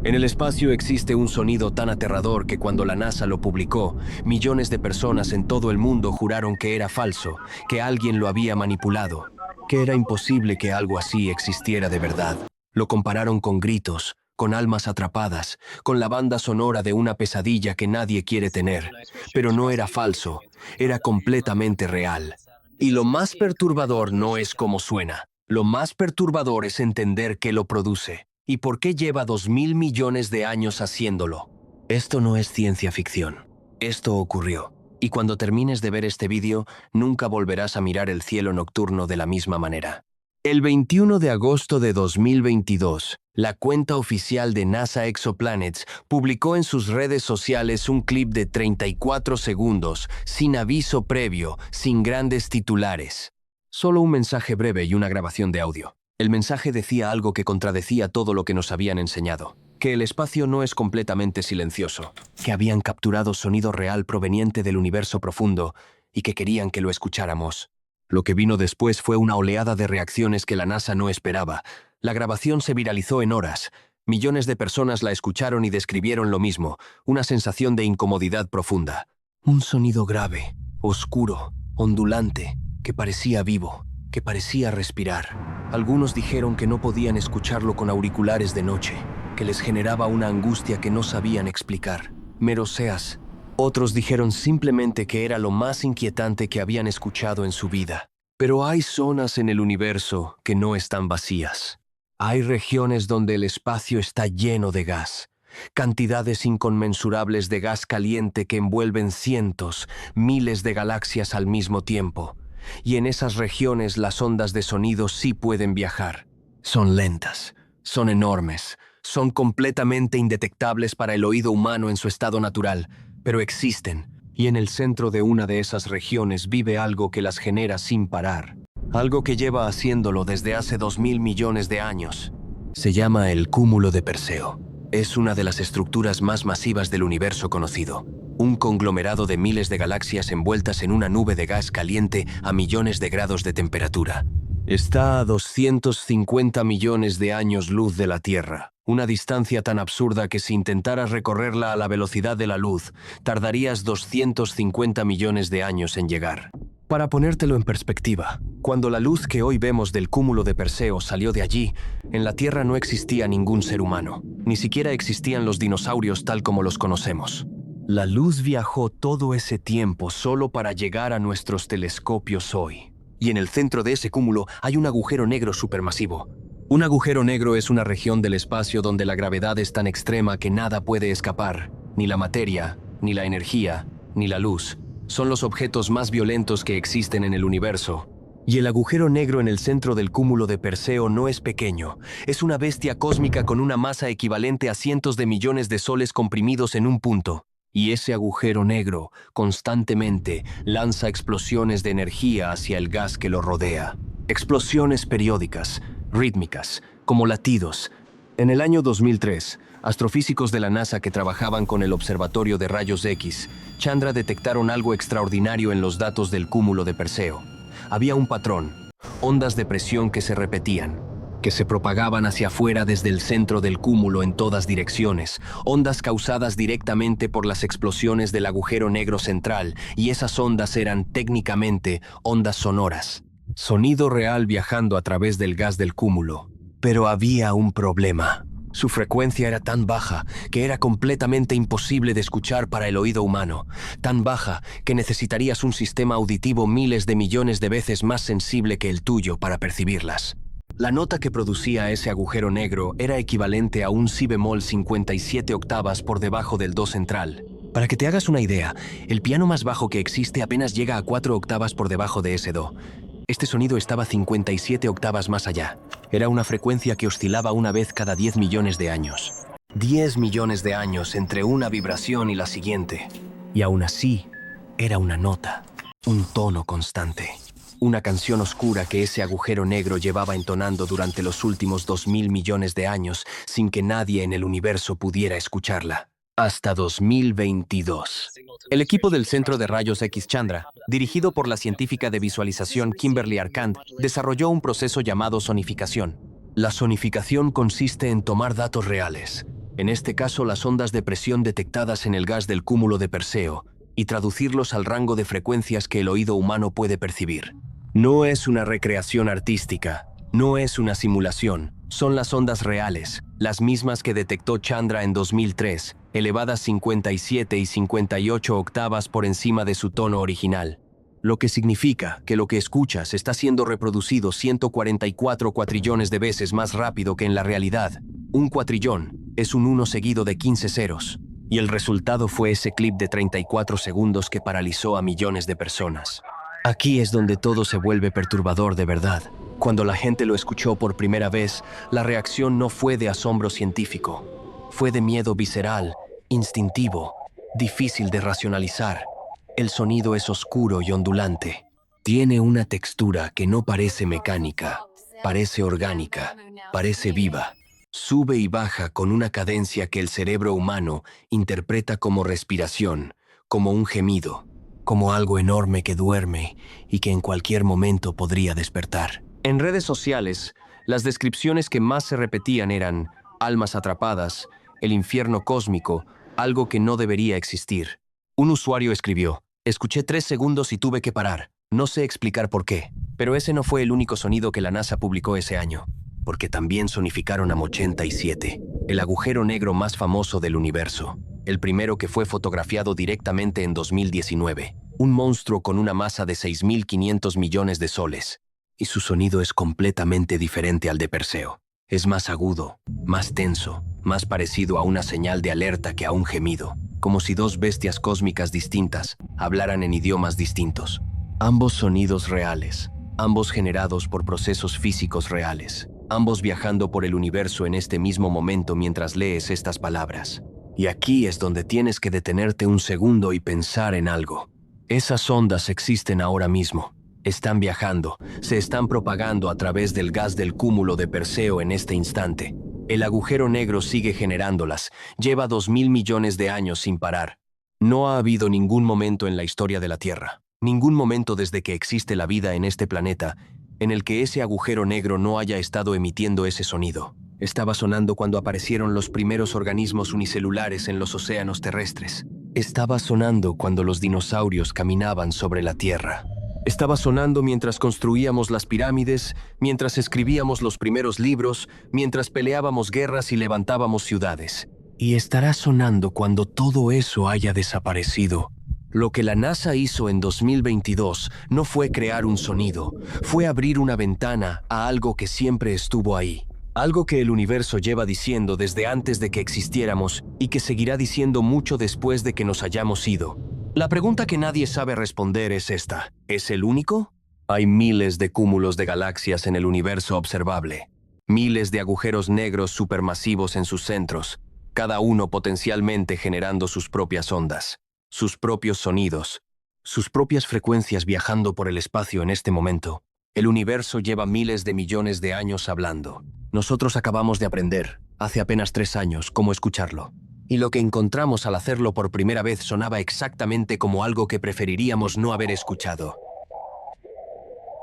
En el espacio existe un sonido tan aterrador que cuando la NASA lo publicó, millones de personas en todo el mundo juraron que era falso, que alguien lo había manipulado, que era imposible que algo así existiera de verdad. Lo compararon con gritos, con almas atrapadas, con la banda sonora de una pesadilla que nadie quiere tener. Pero no era falso, era completamente real. Y lo más perturbador no es cómo suena. Lo más perturbador es entender qué lo produce y por qué lleva 2000 millones de años haciéndolo. Esto no es ciencia ficción. Esto ocurrió. Y cuando termines de ver este vídeo, nunca volverás a mirar el cielo nocturno de la misma manera. El 21 de agosto de 2022, la cuenta oficial de NASA Exoplanets publicó en sus redes sociales un clip de 34 segundos, sin aviso previo, sin grandes titulares. Solo un mensaje breve y una grabación de audio. El mensaje decía algo que contradecía todo lo que nos habían enseñado. Que el espacio no es completamente silencioso, que habían capturado sonido real proveniente del universo profundo y que querían que lo escucháramos. Lo que vino después fue una oleada de reacciones que la NASA no esperaba. La grabación se viralizó en horas. Millones de personas la escucharon y describieron lo mismo, una sensación de incomodidad profunda. Un sonido grave, oscuro, ondulante, que parecía vivo, que parecía respirar. Algunos dijeron que no podían escucharlo con auriculares de noche, que les generaba una angustia que no sabían explicar. Mero seas. Otros dijeron simplemente que era lo más inquietante que habían escuchado en su vida. Pero hay zonas en el universo que no están vacías. Hay regiones donde el espacio está lleno de gas. Cantidades inconmensurables de gas caliente que envuelven cientos, miles de galaxias al mismo tiempo. Y en esas regiones las ondas de sonido sí pueden viajar. Son lentas, son enormes, son completamente indetectables para el oído humano en su estado natural, pero existen, y en el centro de una de esas regiones vive algo que las genera sin parar. Algo que lleva haciéndolo desde hace 2000 millones de años. Se llama el cúmulo de Perseo. Es una de las estructuras más masivas del universo conocido. Un conglomerado de miles de galaxias envueltas en una nube de gas caliente a millones de grados de temperatura. Está a 250 millones de años luz de la Tierra. Una distancia tan absurda que si intentaras recorrerla a la velocidad de la luz, tardarías 250 millones de años en llegar. Para ponértelo en perspectiva, cuando la luz que hoy vemos del cúmulo de Perseo salió de allí, en la Tierra no existía ningún ser humano. Ni siquiera existían los dinosaurios tal como los conocemos. La luz viajó todo ese tiempo solo para llegar a nuestros telescopios hoy. Y en el centro de ese cúmulo hay un agujero negro supermasivo. Un agujero negro es una región del espacio donde la gravedad es tan extrema que nada puede escapar. Ni la materia, ni la energía, ni la luz. Son los objetos más violentos que existen en el universo. Y el agujero negro en el centro del cúmulo de Perseo no es pequeño. Es una bestia cósmica con una masa equivalente a cientos de millones de soles comprimidos en un punto. Y ese agujero negro constantemente lanza explosiones de energía hacia el gas que lo rodea. Explosiones periódicas, rítmicas, como latidos. En el año 2003, astrofísicos de la NASA que trabajaban con el Observatorio de Rayos X, Chandra, detectaron algo extraordinario en los datos del cúmulo de Perseo. Había un patrón, ondas de presión que se repetían, que se propagaban hacia afuera desde el centro del cúmulo en todas direcciones, ondas causadas directamente por las explosiones del agujero negro central, y esas ondas eran técnicamente ondas sonoras. Sonido real viajando a través del gas del cúmulo. Pero había un problema. Su frecuencia era tan baja que era completamente imposible de escuchar para el oído humano. Tan baja que necesitarías un sistema auditivo miles de millones de veces más sensible que el tuyo para percibirlas. La nota que producía ese agujero negro era equivalente a un si bemol 57 octavas por debajo del do central. Para que te hagas una idea, el piano más bajo que existe apenas llega a 4 octavas por debajo de ese do. Este sonido estaba 57 octavas más allá. Era una frecuencia que oscilaba una vez cada 10 millones de años. 10 millones de años entre una vibración y la siguiente. Y aún así, era una nota, un tono constante. Una canción oscura que ese agujero negro llevaba entonando durante los últimos 2000 millones de años sin que nadie en el universo pudiera escucharla. Hasta 2022. El equipo del Centro de Rayos X Chandra, dirigido por la científica de visualización Kimberly Arcand, desarrolló un proceso llamado sonificación. La sonificación consiste en tomar datos reales, en este caso las ondas de presión detectadas en el gas del cúmulo de Perseo, y traducirlos al rango de frecuencias que el oído humano puede percibir. No es una recreación artística, no es una simulación, son las ondas reales, las mismas que detectó Chandra en 2003, elevadas 57 y 58 octavas por encima de su tono original. Lo que significa que lo que escuchas está siendo reproducido 144 cuatrillones de veces más rápido que en la realidad. Un cuatrillón es un 1 seguido de 15 ceros. Y el resultado fue ese clip de 34 segundos que paralizó a millones de personas. Aquí es donde todo se vuelve perturbador de verdad. Cuando la gente lo escuchó por primera vez, la reacción no fue de asombro científico. Fue de miedo visceral, instintivo, difícil de racionalizar. El sonido es oscuro y ondulante. Tiene una textura que no parece mecánica, parece orgánica, parece viva. Sube y baja con una cadencia que el cerebro humano interpreta como respiración, como un gemido, como algo enorme que duerme y que en cualquier momento podría despertar. En redes sociales, las descripciones que más se repetían eran almas atrapadas, el infierno cósmico, algo que no debería existir. Un usuario escribió: escuché 3 segundos y tuve que parar. No sé explicar por qué, pero ese no fue el único sonido que la NASA publicó ese año, porque también sonificaron AM 87, el agujero negro más famoso del universo, el primero que fue fotografiado directamente en 2019, un monstruo con una masa de 6.500 millones de soles, y su sonido es completamente diferente al de Perseo. Es más agudo, más tenso, más parecido a una señal de alerta que a un gemido, como si dos bestias cósmicas distintas hablaran en idiomas distintos. Ambos sonidos reales, ambos generados por procesos físicos reales, ambos viajando por el universo en este mismo momento mientras lees estas palabras. Y aquí es donde tienes que detenerte un segundo y pensar en algo. Esas ondas existen ahora mismo. Están viajando, se están propagando a través del gas del cúmulo de Perseo en este instante. El agujero negro sigue generándolas, lleva 2.000 millones de años sin parar. No ha habido ningún momento en la historia de la Tierra, ningún momento desde que existe la vida en este planeta, en el que ese agujero negro no haya estado emitiendo ese sonido. Estaba sonando cuando aparecieron los primeros organismos unicelulares en los océanos terrestres. Estaba sonando cuando los dinosaurios caminaban sobre la Tierra. Estaba sonando mientras construíamos las pirámides, mientras escribíamos los primeros libros, mientras peleábamos guerras y levantábamos ciudades. Y estará sonando cuando todo eso haya desaparecido. Lo que la NASA hizo en 2022 no fue crear un sonido, fue abrir una ventana a algo que siempre estuvo ahí. Algo que el universo lleva diciendo desde antes de que existiéramos y que seguirá diciendo mucho después de que nos hayamos ido. La pregunta que nadie sabe responder es esta: ¿es el único? Hay miles de cúmulos de galaxias en el universo observable, miles de agujeros negros supermasivos en sus centros, cada uno potencialmente generando sus propias ondas, sus propios sonidos, sus propias frecuencias viajando por el espacio en este momento. El universo lleva miles de millones de años hablando. Nosotros acabamos de aprender, hace apenas 3 años, cómo escucharlo. Y lo que encontramos al hacerlo por primera vez sonaba exactamente como algo que preferiríamos no haber escuchado.